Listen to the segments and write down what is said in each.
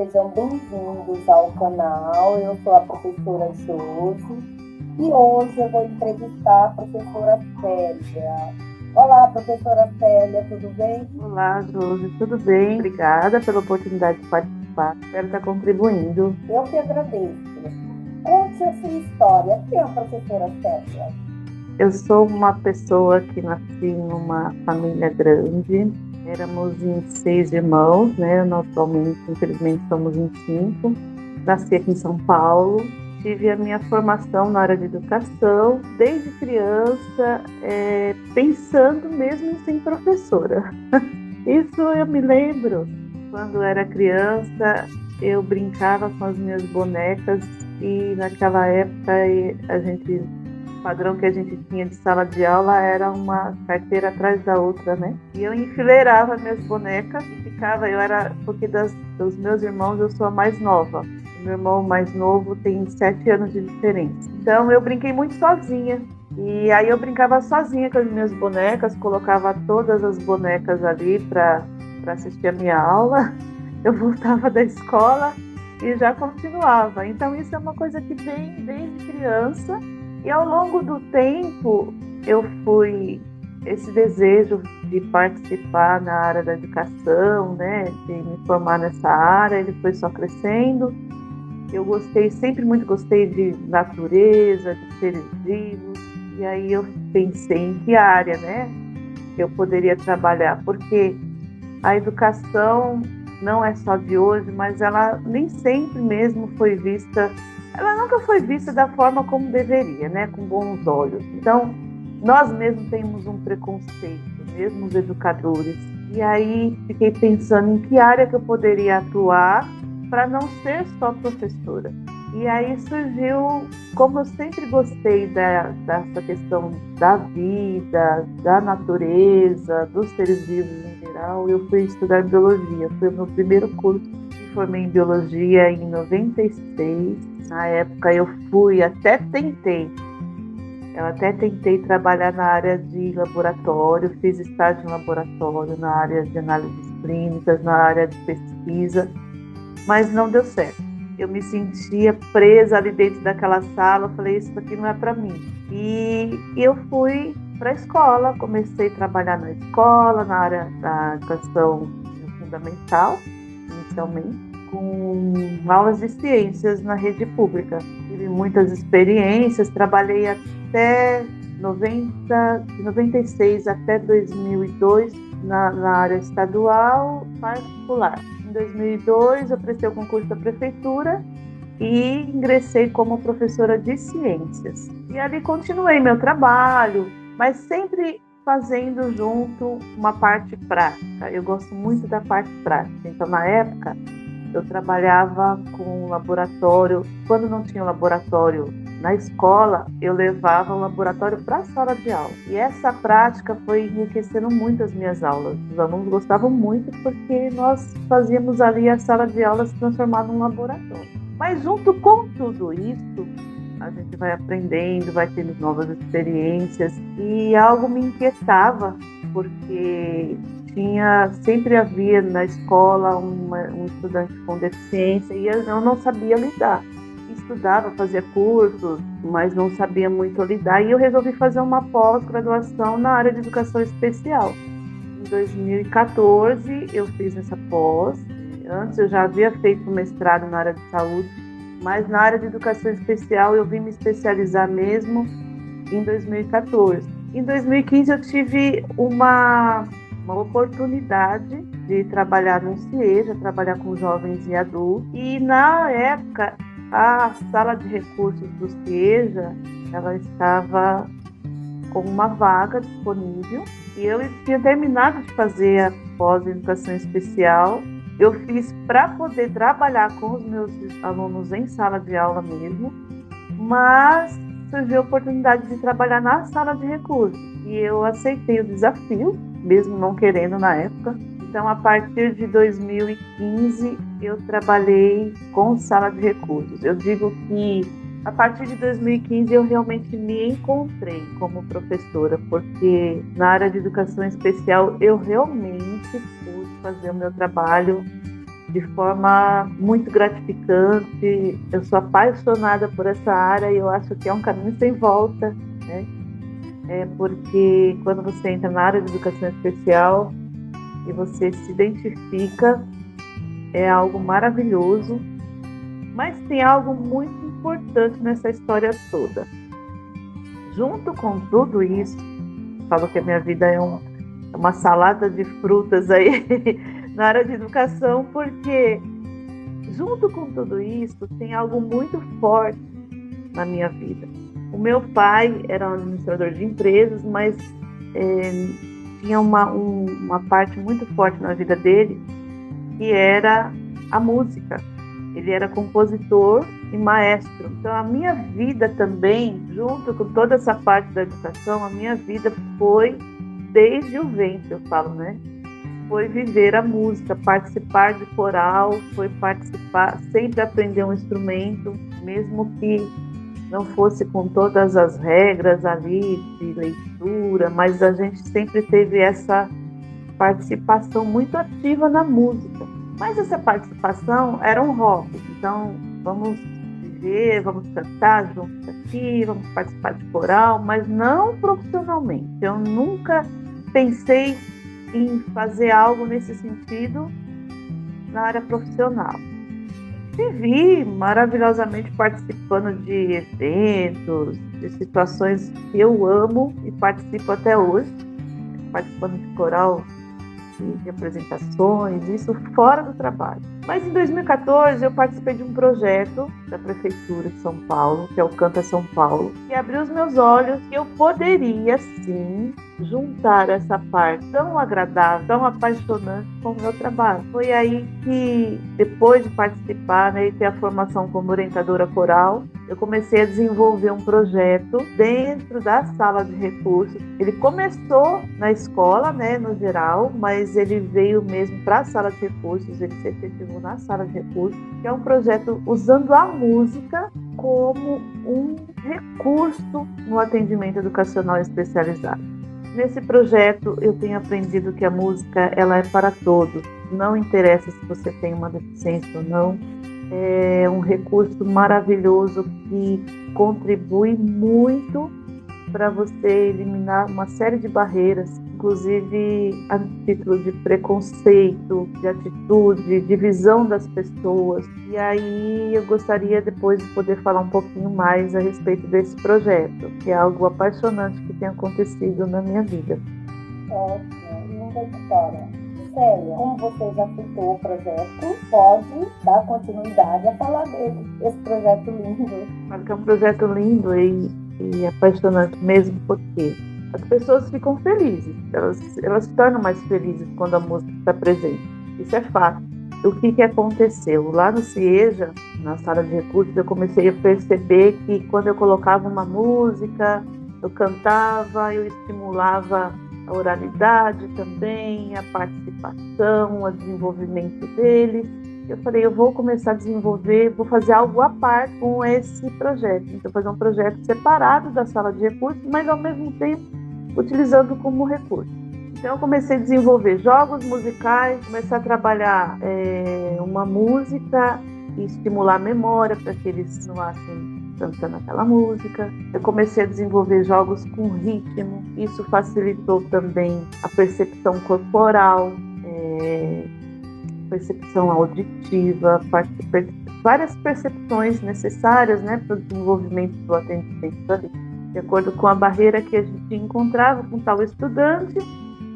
sejam bem-vindos ao canal. Eu sou a professora Josi e hoje eu vou entrevistar a professora Célia. Olá, professora Célia, tudo bem? Olá, Josi, tudo bem? Obrigada pela oportunidade de participar. Espero estar contribuindo. Eu que agradeço. Conte a sua história. Quem é a professora Célia? Eu sou uma pessoa que nasci em uma família grande. Éramos em 6 irmãos, né? Nós atualmente, infelizmente, somos em 5. Nasci aqui em São Paulo. Tive a minha formação na área de educação, desde criança, pensando mesmo em ser professora. Isso eu me lembro, quando era criança, eu brincava com as minhas bonecas e naquela época o padrão que a gente tinha de sala de aula era uma carteira atrás da outra, né? E eu enfileirava minhas bonecas e porque dos meus irmãos eu sou a mais nova. Meu irmão mais novo tem 7 anos de diferença. Então eu brinquei muito sozinha. E aí eu brincava sozinha com as minhas bonecas, colocava todas as bonecas ali para assistir a minha aula. Eu voltava da escola e já continuava. Então isso é uma coisa que vem desde criança. E ao longo do tempo esse desejo de participar na área da educação, né, de me formar nessa área, ele foi só crescendo. Eu sempre muito gostei de natureza, de seres vivos, e aí eu pensei em que área, né, eu poderia trabalhar, porque a educação não é só de hoje, mas ela nem sempre mesmo ela nunca foi vista da forma como deveria, né, com bons olhos. Então, nós mesmos temos um preconceito, mesmo os educadores, e aí fiquei pensando em que área que eu poderia atuar para não ser só professora. E aí surgiu, como eu sempre gostei dessa questão da vida, da natureza, dos seres vivos em geral, eu fui estudar biologia. Foi o meu primeiro curso. Me formei em biologia em 96. Na época eu até tentei trabalhar na área de laboratório, fiz estágio em laboratório, na área de análises clínicas, na área de pesquisa, mas não deu certo. Eu me sentia presa ali dentro daquela sala, eu falei, isso aqui não é para mim. E eu fui para a escola, comecei a trabalhar na escola, na área da educação fundamental, inicialmente, com aulas de ciências na rede pública. Tive muitas experiências, trabalhei até 96 até 2002 na área estadual particular. Em 2002, eu prestei o concurso da prefeitura e ingressei como professora de ciências. E ali continuei meu trabalho, mas sempre fazendo junto uma parte prática. Eu gosto muito da parte prática. Então, na época, eu trabalhava com laboratório. Quando não tinha laboratório na escola, eu levava o laboratório para a sala de aula. E essa prática foi enriquecendo muito as minhas aulas. Os alunos gostavam muito porque nós fazíamos ali a sala de aula se transformar num laboratório. Mas junto com tudo isso, a gente vai aprendendo, vai tendo novas experiências. E algo me inquietava, porque sempre havia na escola um estudante com deficiência e eu não sabia lidar. Estudava, fazia cursos, mas não sabia muito lidar, e eu resolvi fazer uma pós-graduação na área de educação especial. Em 2014 eu fiz essa pós. Antes eu já havia feito um mestrado na área de saúde, mas na área de educação especial eu vim me especializar mesmo em 2014. Em 2015 eu tive uma oportunidade de trabalhar no CIEJA, trabalhar com jovens e adultos, e na época a sala de recursos do CIEJA, ela estava com uma vaga disponível, e eu tinha terminado de fazer a pós-educação especial. Eu fiz para poder trabalhar com os meus alunos em sala de aula mesmo, mas surgiu a oportunidade de trabalhar na sala de recursos, e eu aceitei o desafio, mesmo não querendo na época. Então, a partir de 2015, eu trabalhei com sala de recursos. Eu digo que, a partir de 2015, eu realmente me encontrei como professora, porque na área de educação especial, eu realmente pude fazer o meu trabalho de forma muito gratificante. Eu sou apaixonada por essa área e eu acho que é um caminho sem volta, né? Porque quando você entra na área de educação especial e você se identifica, é algo maravilhoso, mas tem algo muito importante nessa história toda. Junto com tudo isso, falo que a minha vida é uma salada de frutas aí na área de educação, porque junto com tudo isso tem algo muito forte na minha vida. O meu pai era um administrador de empresas, mas tinha uma parte muito forte na vida dele, que era a música. Ele era compositor e maestro. Então a minha vida também, junto com toda essa parte da educação, a minha vida foi desde o ventre, eu falo, né? Foi viver a música, participar de coral, foi participar, sempre aprender um instrumento, mesmo que não fosse com todas as regras ali de leitura, mas a gente sempre teve essa participação muito ativa na música. Mas essa participação era um hobby, então vamos viver, vamos cantar juntos aqui, vamos participar de coral, mas não profissionalmente. Eu nunca pensei em fazer algo nesse sentido na área profissional. Vivi maravilhosamente participando de eventos, de situações que eu amo e participo até hoje, participando de coral, de apresentações, isso fora do trabalho. Mas em 2014 eu participei de um projeto da Prefeitura de São Paulo, que é o Canta São Paulo, que abriu os meus olhos que eu poderia sim juntar essa parte tão agradável, tão apaixonante com o meu trabalho. Foi aí que, depois de participar, né, e ter a formação como orientadora coral, eu comecei a desenvolver um projeto dentro da sala de recursos. Ele começou na escola, né, no geral, mas ele veio mesmo para a sala de recursos, ele se efetivou na sala de recursos, que é um projeto usando a música como um recurso no atendimento educacional especializado. Nesse projeto eu tenho aprendido que a música ela é para todos, não interessa se você tem uma deficiência ou não, é um recurso maravilhoso que contribui muito para você eliminar uma série de barreiras, inclusive a título de preconceito, de atitude, de visão das pessoas. E aí eu gostaria depois de poder falar um pouquinho mais a respeito desse projeto, que é algo apaixonante que tem acontecido na minha vida. Ótimo, linda história. Célia, como você já citou o projeto, pode dar continuidade a falar dele, esse projeto lindo. Claro que é um projeto lindo e apaixonante mesmo, porque as pessoas ficam felizes, elas se tornam mais felizes quando a música está presente, isso é fato. O que aconteceu? Lá no CIEJA, na sala de recursos, eu comecei a perceber que quando eu colocava uma música, eu cantava, eu estimulava a oralidade também, a participação, o desenvolvimento deles. Eu falei, eu vou começar a desenvolver, vou fazer algo à parte com esse projeto. Então, fazer um projeto separado da sala de recursos, mas ao mesmo tempo utilizando como recurso. Então, eu comecei a desenvolver jogos musicais, começar a trabalhar uma música e estimular a memória para que eles continuassem cantando aquela música. Eu comecei a desenvolver jogos com ritmo, isso facilitou também a percepção corporal, percepção auditiva, várias percepções necessárias, né, para o desenvolvimento do atendimento ali, de acordo com a barreira que a gente encontrava com tal estudante.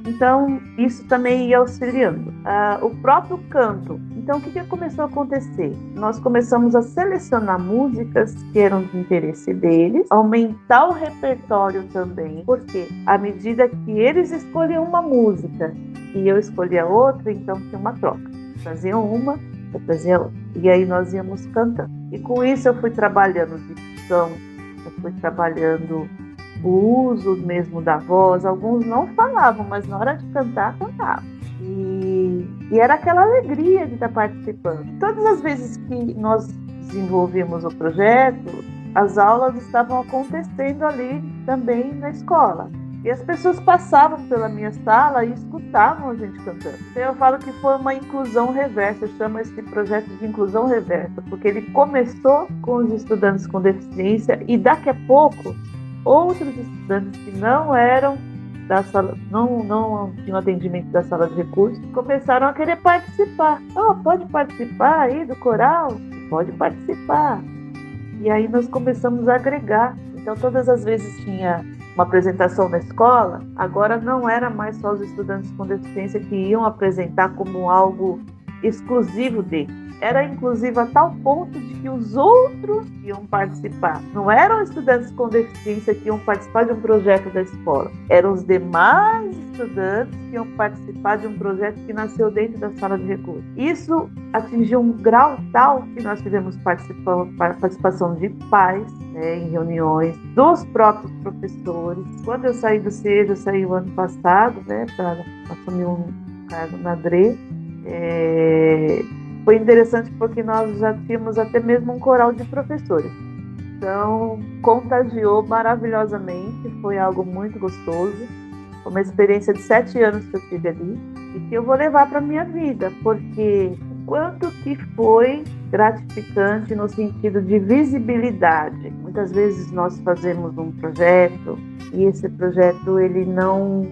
Então, isso também ia auxiliando. O próprio canto. Então, o que começou a acontecer? Nós começamos a selecionar músicas que eram de interesse deles, aumentar o repertório também, porque à medida que eles escolhiam uma música e eu escolhia outra, então tinha uma troca. Faziam uma, eu fazia outra. E aí nós íamos cantando. E com isso eu fui trabalhando dicção, eu fui trabalhando o uso mesmo da voz. Alguns não falavam, mas na hora de cantar, cantavam. E era aquela alegria de estar participando. Todas as vezes que nós desenvolvemos o projeto, as aulas estavam acontecendo ali também na escola. E as pessoas passavam pela minha sala e escutavam a gente cantando. Então eu falo que foi uma inclusão reversa, eu chamo esse projeto de inclusão reversa, porque ele começou com os estudantes com deficiência e daqui a pouco outros estudantes que não eram da sala, não tinham atendimento da sala de recursos, começaram a querer participar. Pode participar aí do coral? Pode participar. E aí nós começamos a agregar. Então todas as vezes tinha uma apresentação na escola, agora não era mais só os estudantes com deficiência que iam apresentar como algo exclusivo deles. Era inclusive a tal ponto de que os outros iam participar. Não eram estudantes com deficiência que iam participar de um projeto da escola. Eram os demais estudantes que iam participar de um projeto que nasceu dentro da sala de recursos. Isso atingiu um grau tal que nós tivemos participação de pais, né, em reuniões, dos próprios professores. Quando eu saí do SEJA, eu saí o ano passado, né, para assumir um cargo na DRE. Foi interessante porque nós já tínhamos até mesmo um coral de professores. Então, contagiou maravilhosamente, foi algo muito gostoso. Foi uma experiência de 7 anos que eu tive ali e que eu vou levar para a minha vida, porque quanto que foi gratificante no sentido de visibilidade. Muitas vezes nós fazemos um projeto e esse projeto ele não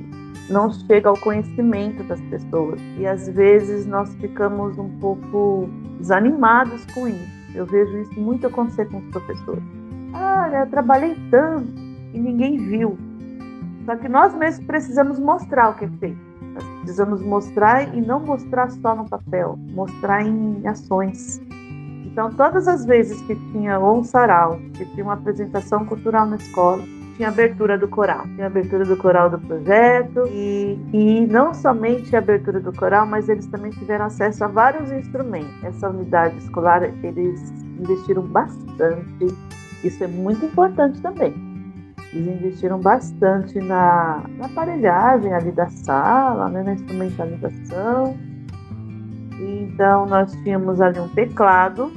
chega ao conhecimento das pessoas. E às vezes nós ficamos um pouco desanimados com isso. Eu vejo isso muito acontecer com os professores. Eu trabalhei tanto e ninguém viu. Só que nós mesmos precisamos mostrar o que é feito. Nós precisamos mostrar e não mostrar só no papel, mostrar em ações. Então, todas as vezes que tinha um sarau, que tinha uma apresentação cultural na escola, tinha abertura do coral. Tinha abertura do coral do projeto e não somente a abertura do coral, mas eles também tiveram acesso a vários instrumentos. Essa unidade escolar, eles investiram bastante. Isso é muito importante também. Eles investiram bastante na aparelhagem ali da sala, né, na instrumentalização. Então, nós tínhamos ali um teclado.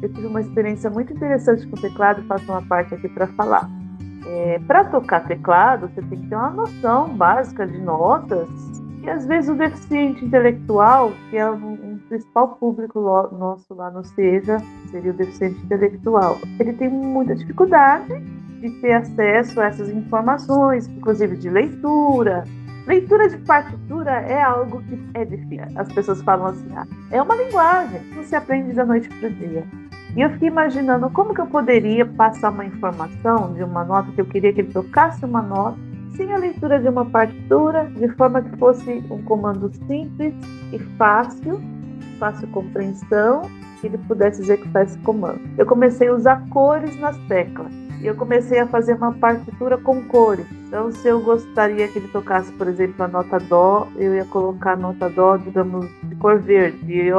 Eu tive uma experiência muito interessante com o teclado, faço uma parte aqui para falar. Para tocar teclado, você tem que ter uma noção básica de notas, e às vezes o deficiente intelectual, que é um principal público nosso lá no SEJA, seria o deficiente intelectual, ele tem muita dificuldade de ter acesso a essas informações, inclusive de leitura. Leitura de partitura é algo que é difícil. As pessoas falam assim, é uma linguagem, não se aprende da noite para o dia. E eu fiquei imaginando como que eu poderia passar uma informação de uma nota, que eu queria que ele tocasse uma nota, sem a leitura de uma partitura, de forma que fosse um comando simples e fácil compreensão, que ele pudesse executar esse comando. Eu comecei a usar cores nas teclas. E eu comecei a fazer uma partitura com cores. Então, se eu gostaria que ele tocasse, por exemplo, a nota Dó, eu ia colocar a nota Dó, digamos, de cor verde. E eu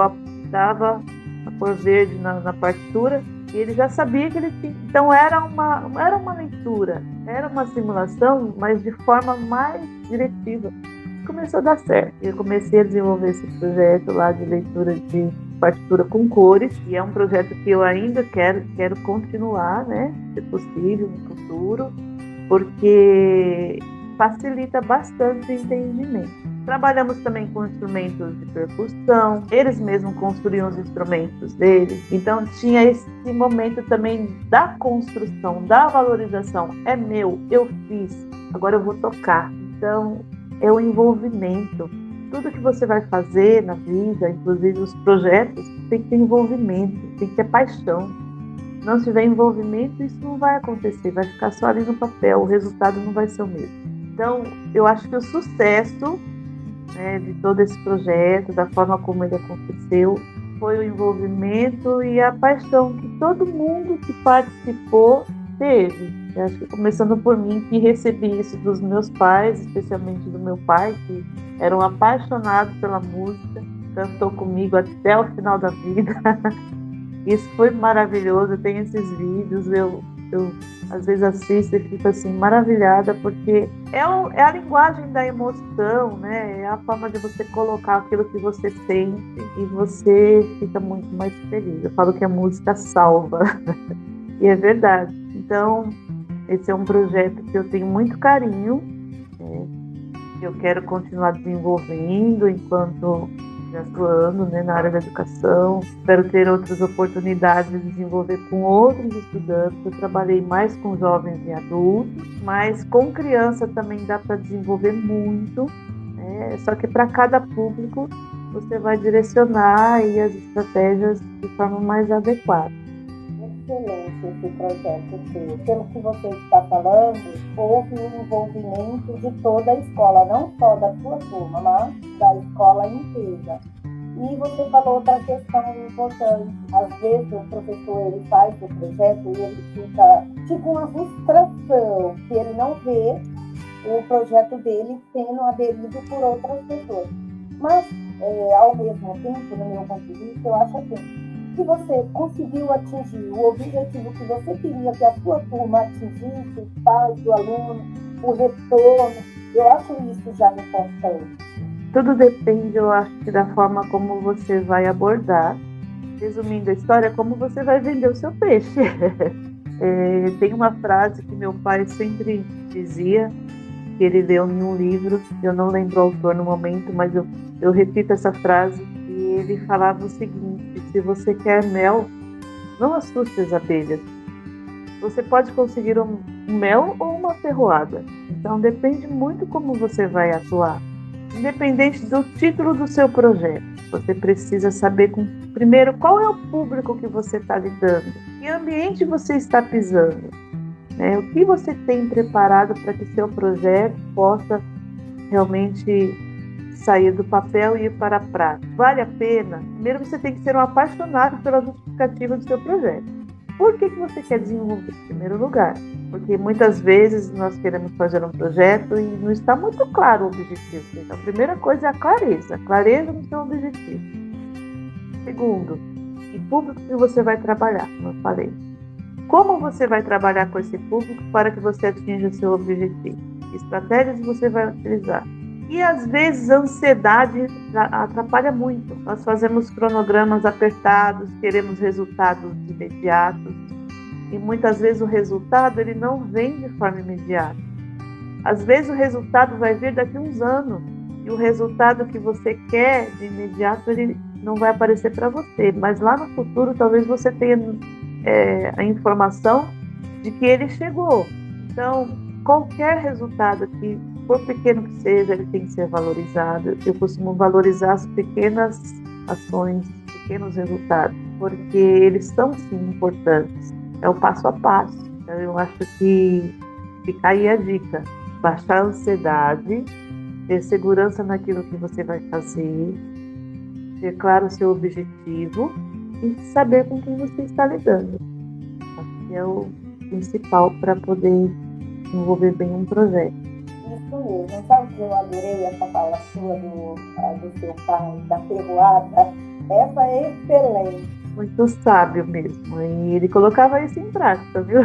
dava a cor verde na partitura e ele já sabia que ele tinha. Então, era uma leitura, era uma simulação, mas de forma mais diretiva. Começou a dar certo. Eu comecei a desenvolver esse projeto lá de leitura de partitura com cores, e é um projeto que eu ainda quero continuar, né, se possível, no futuro, porque facilita bastante o entendimento. Trabalhamos também com instrumentos de percussão, eles mesmos construíam os instrumentos deles, então tinha esse momento também da construção, da valorização. É meu, eu fiz, agora eu vou tocar. Então, é o envolvimento. Tudo que você vai fazer na vida, inclusive os projetos, tem que ter envolvimento, tem que ter paixão. Se não tiver envolvimento, isso não vai acontecer, vai ficar só ali no papel, o resultado não vai ser o mesmo. Então, eu acho que o sucesso, né, de todo esse projeto, da forma como ele aconteceu, foi o envolvimento e a paixão que todo mundo que participou teve. Eu acho que começando por mim, que recebi isso dos meus pais, especialmente do meu pai, que era um apaixonado pela música, cantou comigo até o final da vida. Isso foi maravilhoso. Eu tenho esses vídeos, eu às vezes assisto e fico assim maravilhada, porque é a linguagem da emoção, né? É a forma de você colocar aquilo que você sente e você fica muito mais feliz. Eu falo que a música salva e é verdade. Então, esse é um projeto que eu tenho muito carinho. eu quero continuar desenvolvendo enquanto atuando, né, na área da educação. Espero ter outras oportunidades de desenvolver com outros estudantes. Eu trabalhei mais com jovens e adultos, mas com criança também dá para desenvolver muito, né? Só que para cada público você vai direcionar aí as estratégias de forma mais adequada. Excelente esse projeto seu. Pelo que você está falando, houve um envolvimento de toda a escola, não só da sua turma, mas da escola inteira. E você falou outra questão importante. Às vezes o professor ele faz o projeto e ele fica tipo uma frustração, que ele não vê o projeto dele sendo aderido por outras pessoas. Mas, ao mesmo tempo, no meu ponto de vista, eu acho assim, se você conseguiu atingir o objetivo que você queria que a sua turma atingisse, os pais do aluno, o retorno, eu acho isso já importante. Tudo depende, eu acho, da forma como você vai abordar. Resumindo a história, como você vai vender o seu peixe. Tem uma frase que meu pai sempre dizia, que ele leu em um livro, eu não lembro o autor no momento, mas eu repito essa frase, e ele falava o seguinte: se você quer mel, não assuste as abelhas. Você pode conseguir um mel ou uma ferroada. Então depende muito como você vai atuar. Independente do título do seu projeto, você precisa saber, primeiro, qual é o público que você está lidando, que ambiente você está pisando, né? O que você tem preparado para que seu projeto possa realmente sair do papel e ir para a prática. Vale a pena? Primeiro você tem que ser um apaixonado pela justificativa do seu projeto. Por que você quer desenvolver? Em primeiro lugar, porque muitas vezes nós queremos fazer um projeto e não está muito claro o objetivo. Então, a primeira coisa é a clareza no seu objetivo. Segundo, que público que você vai trabalhar, como eu falei. Como você vai trabalhar com esse público para que você atinja o seu objetivo? Que estratégias você vai utilizar? E às vezes a ansiedade atrapalha muito. Nós fazemos cronogramas apertados, queremos resultados imediatos. E muitas vezes o resultado ele não vem de forma imediata. Às vezes o resultado vai vir daqui a uns anos. E o resultado que você quer de imediato ele não vai aparecer para você. Mas lá no futuro talvez você tenha a informação de que ele chegou. Então, qualquer resultado que, por pequeno que seja, ele tem que ser valorizado. Eu costumo valorizar as pequenas ações, pequenos resultados, porque eles são, sim, importantes. É o passo a passo. Então, eu acho que fica aí a dica. Baixar a ansiedade, ter segurança naquilo que você vai fazer, ter claro o seu objetivo e saber com quem você está lidando. Acho que é o principal para poder desenvolver bem um projeto. Isso mesmo. Sabe que eu adorei essa fala sua do seu pai, da ferroada? Essa é excelente. Muito sábio mesmo. E ele colocava isso em prática, viu?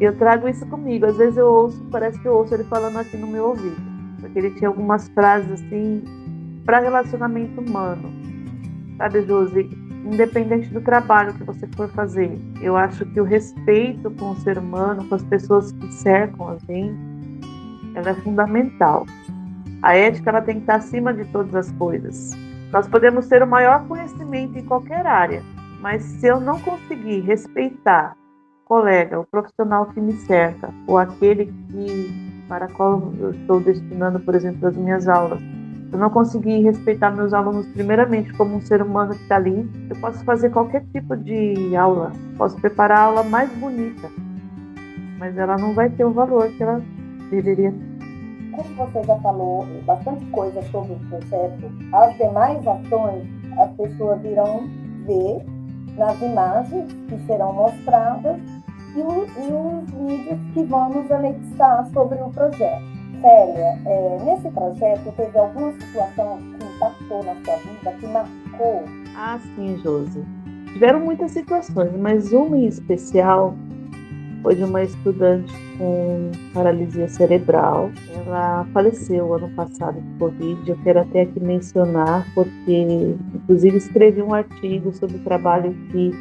Eu trago isso comigo. Às vezes eu ouço, parece que eu ouço ele falando aqui no meu ouvido. Porque ele tinha algumas frases assim para relacionamento humano. Sabe, Josi? Independente do trabalho que você for fazer, eu acho que o respeito com o ser humano, com as pessoas que cercam a gente, ela é fundamental. A ética ela tem que estar acima de todas as coisas. Nós podemos ter o maior conhecimento em qualquer área, mas se eu não conseguir respeitar o colega, o profissional que me cerca, ou aquele para qual eu estou destinando, por exemplo, as minhas aulas, se eu não conseguir respeitar meus alunos primeiramente como um ser humano que está ali, eu posso fazer qualquer tipo de aula, posso preparar a aula mais bonita, mas ela não vai ter o valor que ela deveria ter. Como você já falou bastante coisa sobre o projeto, as demais ações as pessoas irão ver nas imagens que serão mostradas e os vídeos que vamos anexar sobre o projeto. Célia, nesse projeto teve alguma situação que impactou na sua vida, que marcou? Ah, sim, Josi. Tiveram muitas situações, mas uma em especial foi de uma estudante com paralisia cerebral. Ela faleceu ano passado de Covid. Eu quero até aqui mencionar, porque inclusive escrevi um artigo sobre o trabalho que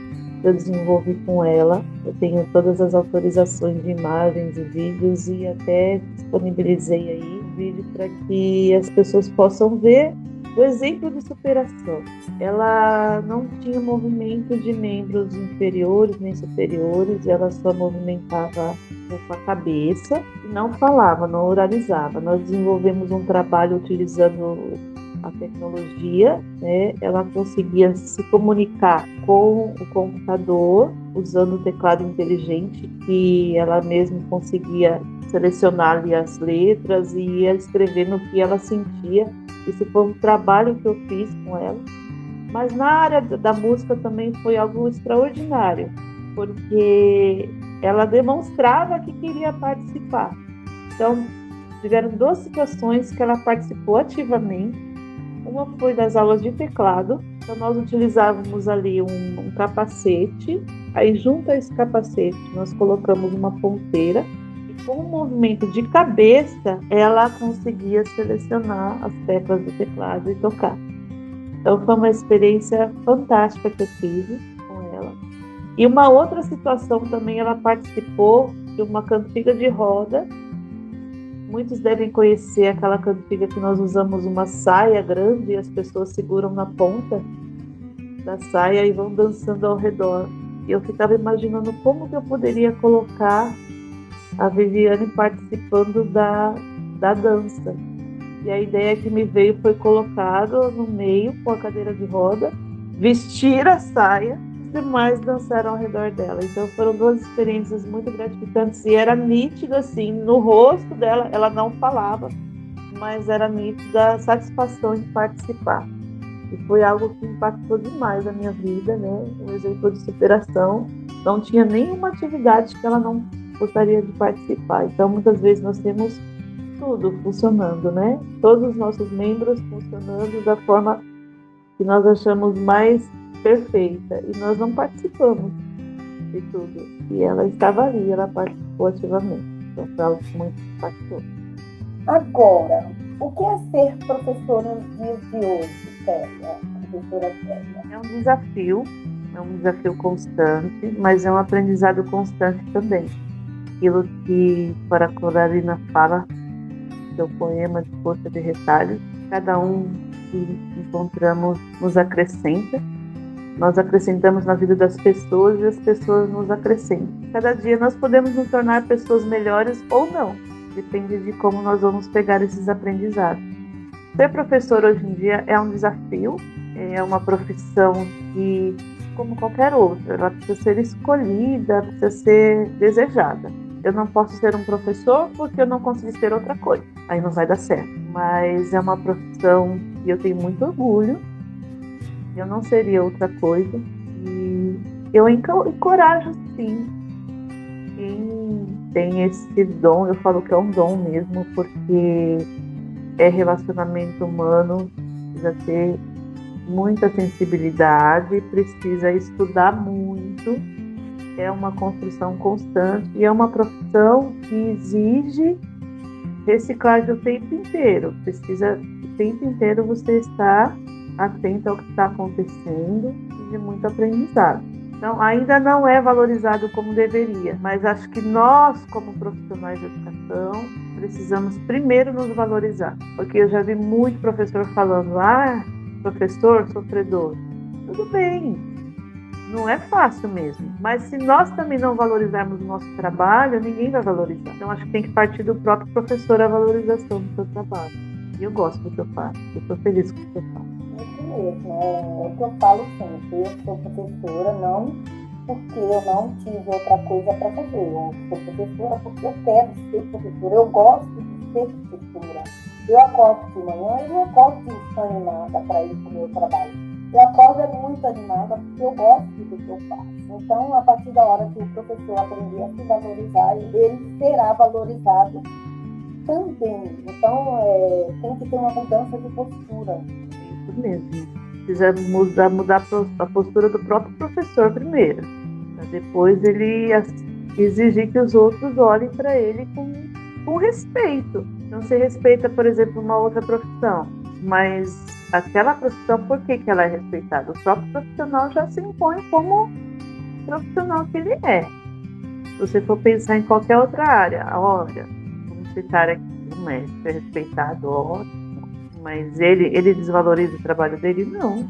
eu desenvolvi com ela. Eu tenho todas as autorizações de imagens e vídeos e até disponibilizei aí vídeo para que as pessoas possam ver o exemplo de superação. Ela não tinha movimento de membros inferiores nem superiores, ela só movimentava com a cabeça e não falava, não oralizava. Nós desenvolvemos um trabalho utilizando a tecnologia, né? Ela conseguia se comunicar com o computador usando o teclado inteligente, que ela mesma conseguia selecionar ali as letras e ia escrevendo o que ela sentia. Isso foi um trabalho que eu fiz com ela. Mas na área da música também foi algo extraordinário, porque ela demonstrava que queria participar. Então, tiveram 2 situações que ela participou ativamente. Uma foi das aulas de teclado, então nós utilizávamos ali um capacete, aí junto a esse capacete nós colocamos uma ponteira, e com um movimento de cabeça ela conseguia selecionar as teclas do teclado e tocar. Então foi uma experiência fantástica que eu tive com ela. E uma outra situação também, ela participou de uma cantiga de roda. Muitos devem conhecer aquela cantiga que nós usamos uma saia grande e as pessoas seguram na ponta da saia e vão dançando ao redor. E eu ficava imaginando como que eu poderia colocar a Viviane participando da dança. E a ideia que me veio foi colocá-lo no meio com a cadeira de roda, vestir a saia, e os demais dançaram ao redor dela. Então foram 2 experiências muito gratificantes e era nítido assim, no rosto dela, ela não falava, mas era nítida a satisfação em participar. E foi algo que impactou demais a minha vida, né? Um exemplo de superação. Não tinha nenhuma atividade que ela não gostaria de participar. Então muitas vezes nós temos tudo funcionando, né? Todos os nossos membros funcionando da forma que nós achamos mais perfeita. E nós não participamos de tudo. E ela estava ali, ela participou ativamente. Então foi algo muito impactante. Agora, o que é ser professora nos dias de hoje, Célia? Professora Célia? É um desafio constante, mas é um aprendizado constante também. Aquilo que Cora Coralina fala, seu poema de Força de Retalhos, cada um que encontramos nos acrescenta. Nós acrescentamos na vida das pessoas e as pessoas nos acrescentam. Cada dia nós podemos nos tornar pessoas melhores ou não, depende de como nós vamos pegar esses aprendizados. Ser professor hoje em dia é um desafio, é uma profissão que, como qualquer outra, ela precisa ser escolhida, precisa ser desejada. Eu não posso ser um professor porque eu não consegui ser outra coisa. Aí não vai dar certo. Mas é uma profissão que eu tenho muito orgulho. Eu não seria outra coisa. E eu encorajo, sim, quem tem esse dom. Eu falo que é um dom mesmo, porque é relacionamento humano, precisa ter muita sensibilidade, precisa estudar muito. É uma construção constante e é uma profissão que exige reciclagem o tempo inteiro. Precisa o tempo inteiro você estar atento ao que está acontecendo e de muito aprendizado. Então, ainda não é valorizado como deveria, mas acho que nós, como profissionais de educação, precisamos primeiro nos valorizar. Porque eu já vi muito professor falando, professor sofredor. Tudo bem. Não é fácil mesmo, mas se nós também não valorizarmos o nosso trabalho, ninguém vai valorizar. Então, acho que tem que partir do próprio professor a valorização do seu trabalho. E eu gosto do que eu faço, eu estou feliz com o que eu faço. Isso mesmo, é o que eu falo sempre. Eu sou professora não porque eu não tive outra coisa para fazer. Eu sou professora porque eu quero ser professora, eu gosto de ser professora. Eu acordo de manhã e eu acordo animada para ir para o meu trabalho. Eu acordo muito animada porque eu gosto do que eu faço. Então, a partir da hora que o professor aprender a se valorizar, ele será valorizado também. Então, tem que ter uma mudança de postura. Isso mesmo. Precisa mudar a postura do próprio professor primeiro. Para depois ele exigir que os outros olhem para ele com respeito. Não se respeita, por exemplo, uma outra profissão, mas aquela profissão, por que ela é respeitada? O próprio profissional já se impõe como profissional que ele é. Se você for pensar em qualquer outra área, olha, vamos citar aqui o médico é respeitado, ótimo, mas ele desvaloriza o trabalho dele? Não.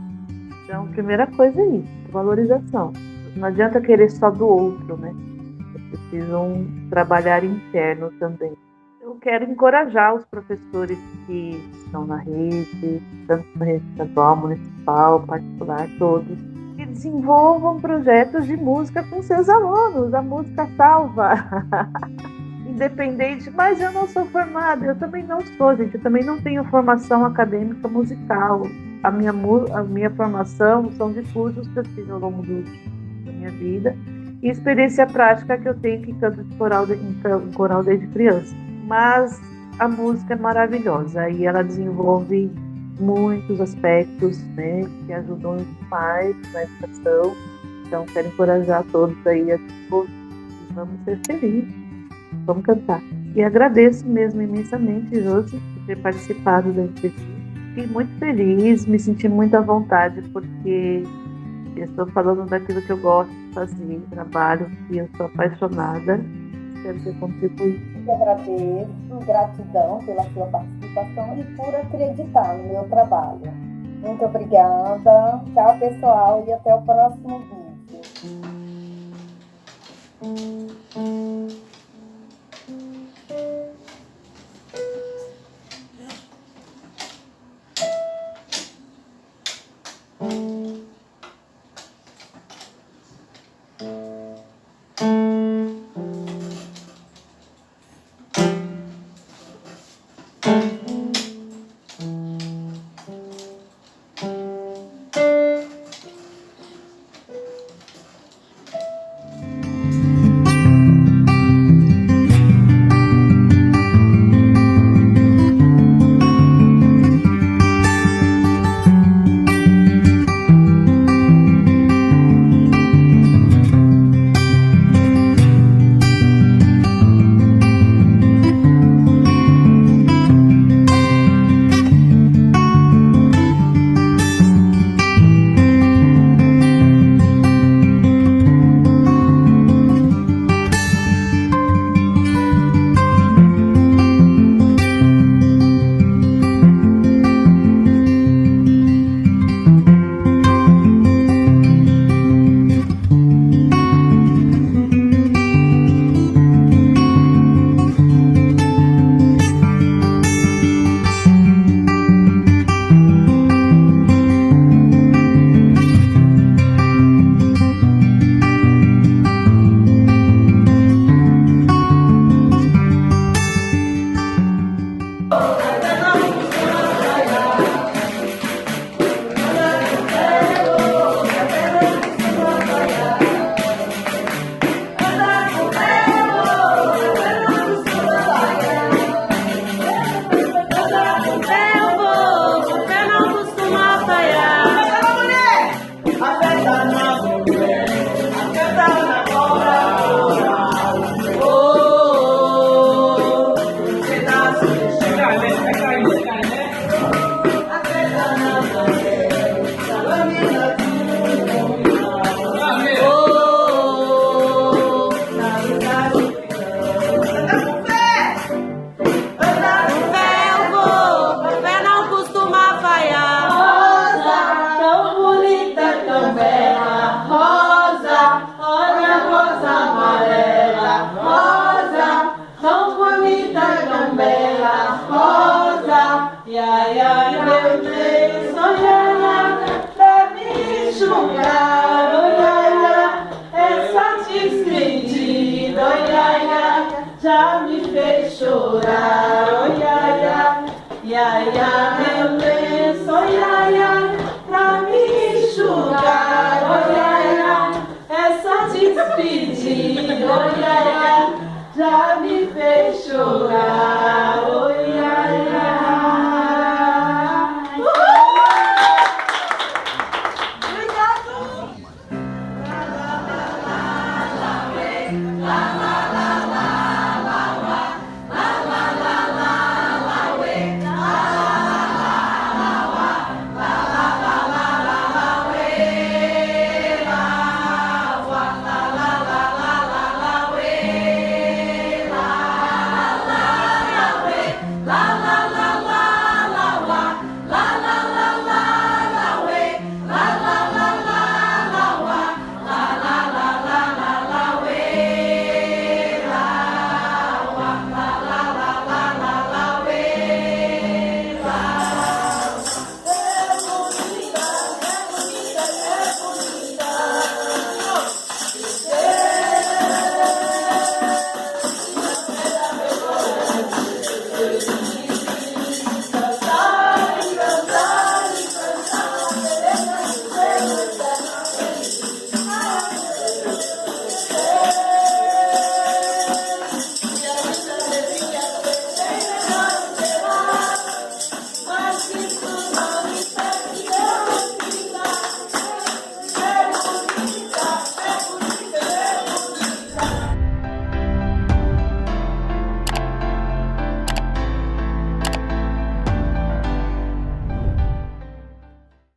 Então, a primeira coisa é isso, valorização. Não adianta querer só do outro, né? Precisam trabalhar interno também. Eu quero encorajar os professores que estão na rede, tanto na rede estadual, municipal, particular, todos, que desenvolvam projetos de música com seus alunos. A música salva. Independente, mas eu não sou formada, eu também não sou, gente, eu também não tenho formação acadêmica musical. A minha formação são de cursos que eu fiz ao longo da minha vida e experiência prática que eu tenho que canto de coral desde criança. Mas a música é maravilhosa e ela desenvolve muitos aspectos, né, que ajudam demais na educação. Então, quero encorajar todos aí a vamos ser felizes. Vamos cantar. E agradeço mesmo imensamente, Josi, por ter participado da entrevista. Fiquei muito feliz, me senti muito à vontade, porque eu estou falando daquilo que eu gosto de fazer, trabalho que eu sou apaixonada. Espero ter contribuído. Eu agradeço, gratidão pela sua participação e por acreditar no meu trabalho. Muito obrigada. Tchau, pessoal, e até o próximo vídeo.